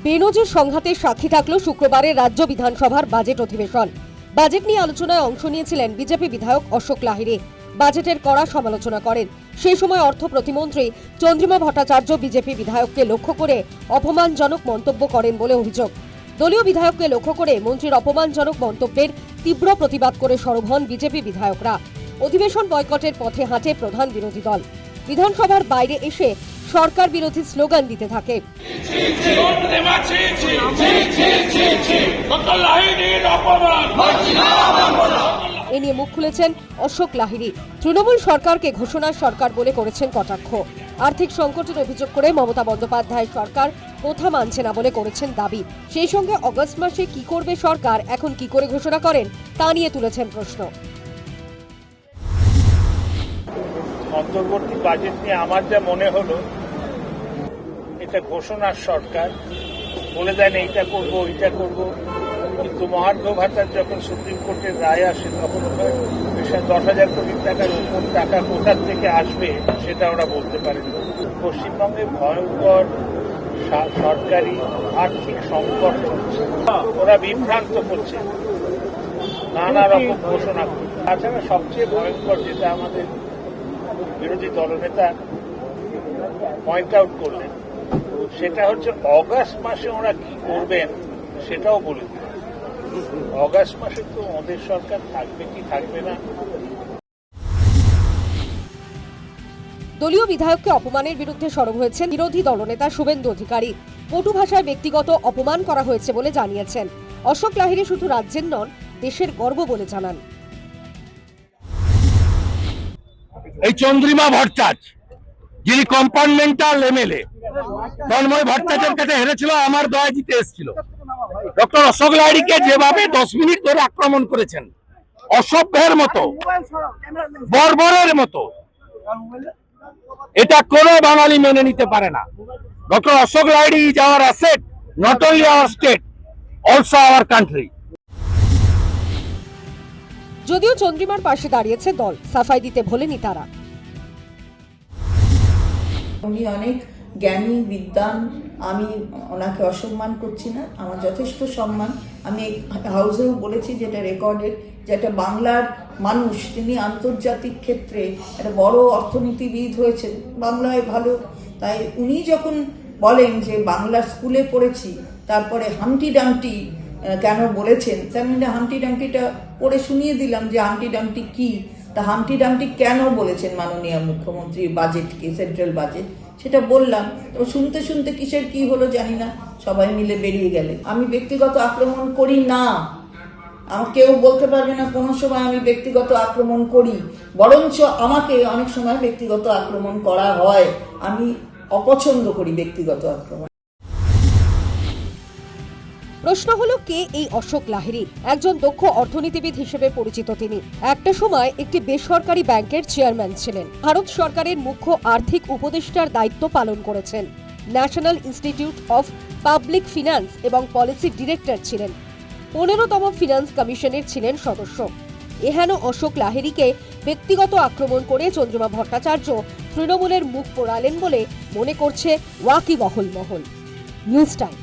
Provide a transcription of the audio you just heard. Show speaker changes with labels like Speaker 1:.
Speaker 1: বেনজির সংঘাতের সাক্ষী থাকলো শুক্রবারের রাজ্য বিধানসভার বাজেট অধিবেশন। বাজেট নিয়ে আলোচনায় অংশ নিয়েছিলেন বিজেপি বিধায়ক অশোক লাহিড়ী। বাজেটের কড়া সমালোচনা করেন। সেই সময় অর্থ প্রতিমন্ত্রী চন্দ্রিমা ভট্টাচার্য বিজেপি বিধায়ককে লক্ষ্য করে অপমানজনক মন্তব্য করেন বলে অভিযোগ। দলীয় বিধায়ককে লক্ষ্য করে মন্ত্রীর অপমানজনক মন্তব্যের তীব্র প্রতিবাদ করে সরব হন বিজেপি বিধায়করা। অধিবেশন বয়কটের পথে হাঁটে প্রধান বিরোধী দল। বিধানসভার বাইরে এসে সরকার বিরোধী স্লোগান দিতে থাকে। এ নিয়ে মুখ খুলেছেন অশোক লাহিড়ী। তৃণমূল সরকারকে ঘোষণার সরকার বলে করেছেন কটাক্ষ। আর্থিক সংকটের অভিযোগ করে মমতা বন্দ্যোপাধ্যায় সরকার কথা মানছে না বলে করেছেন দাবি। সেই সঙ্গে অগস্ট মাসে কি করবে সরকার, এখন কি করে ঘোষণা করেন তা নিয়ে তুলেছেন প্রশ্ন।
Speaker 2: অন্তর্বর্তী বাজেট নিয়ে আমার যা মনে হলো, এটা ঘোষণার সরকার বলে দেন এইটা করবো ওইটা করবো, কিন্তু মহার্ঘ ভাতার যখন সুপ্রিম কোর্টের রায় আসে তখন 10,000 কোটি টাকার উপর টাকা কোথার থেকে আসবে সেটা ওরা বলতে পারেন। পশ্চিমবঙ্গে ভয়ঙ্কর সরকারি আর্থিক সংকট হচ্ছে, ওরা বিভ্রান্ত করছে, নানা রকম ঘোষণা করছে। তাছাড়া সবচেয়ে ভয়ঙ্কর যেটা আমাদের বিরোধী দলনেতা পয়েন্ট আউট করলেন, সেটা হচ্ছে অগাস্ট মাসে ওরা কি করবেন সেটাও বলে দিন। অগাস্ট মাসে তো ওদের সরকার থাকবে কি থাকবে না।
Speaker 1: দলীয় বিধায়ককে অপমানের বিরুদ্ধে সরব হয়েছেন বিরোধী দলনেতা শুভেন্দু অধিকারী। পটু ভাষায় ব্যক্তিগত অপমান করা হয়েছে বলে জানিয়েছেন। অশোক লাহিড়ী শুধু রাজ্যের নন, দেশের গর্ব বলে জানান।
Speaker 3: এই চন্দ্রিমা ভট্টাচার্য, যিনি কম্পার্টমেন্টাল এমএলএ, তন্ময় ভট্টাচার্যের কাছে হেরেছিল, আমার দয়া জিতে এসেছিল। ডক্টর অশোক লাহিড়ীকে যেভাবে 10 মিনিট ধরে আক্রমণ করেছেন, অসভ্যের মতো, বর্বরের মতো, এটা কোনো বাঙালি মেনে নিতে পারে না। Doctor Ashok Lahiri is our asset, not only our state, also our country.
Speaker 1: যদিও চন্দ্রিমার পাশে দাঁড়িয়েছে দল, সাফাই দিতে ভোলেনি তারা।
Speaker 4: উনি অনেক জ্ঞানী বিদ্বান, আমি ওনাকে অসম্মান করছি না, আমার যথেষ্ট সম্মান। আমি হাউসেও বলেছি, যেটা রেকর্ডেড, যেটা বাংলার মানুষ, তিনি আন্তর্জাতিক ক্ষেত্রে একটা বড় অর্থনীতিবিদ হয়েছেন, বাংলায় ভালো। তাই উনি যখন বলেন যে বাংলা স্কুলে পড়েছি, তারপরে হামটি ডামটি কেন বলেছেন, তেমনি হামটি ডামটিটা পড়ে শুনিয়ে দিলাম যে হামটি ডামটি কি, তা হামটি ডামটি কেন বলেছেন মাননীয় মুখ্যমন্ত্রী বাজেটকে, সেন্ট্রাল বাজেট, সেটা বললাম। তো শুনতে শুনতে কিসের কি হলো জানি না, সবাই মিলে বেরিয়ে গেলে। আমি ব্যক্তিগত আক্রমণ করি না, কেউ বলতে পারবে না কোনো সময় আমি ব্যক্তিগত আক্রমণ করি, বরঞ্চ আমাকে অনেক সময় ব্যক্তিগত আক্রমণ করা হয়। আমি অপছন্দ করি ব্যক্তিগত আক্রমণ।
Speaker 1: প্রশ্ন হলো, কে এই অশোক লাহিড়ী? একজন দক্ষ অর্থনীতিবিদ হিসেবে পরিচিত তিনি। একটা সময় একটি বেসরকারি ব্যাংকের চেয়ারম্যান ছিলেন। ভারত সরকারের মুখ্য আর্থিক উপদেষ্টার দায়িত্ব পালন করেছেন। National institute of public finance এবং পলিসি ডিরেক্টর ছিলেন। 15তম ফিনান্স কমিশনের ছিলেন সদস্য। এহেন অশোক লাহিড়ীকে ব্যক্তিগত আক্রমণ করে চন্দ্রিমা ভট্টাচার্য তৃণমূলের মুখ পোড়ালেন বলে মনে করছে ওয়াকিবহল মহল। News time.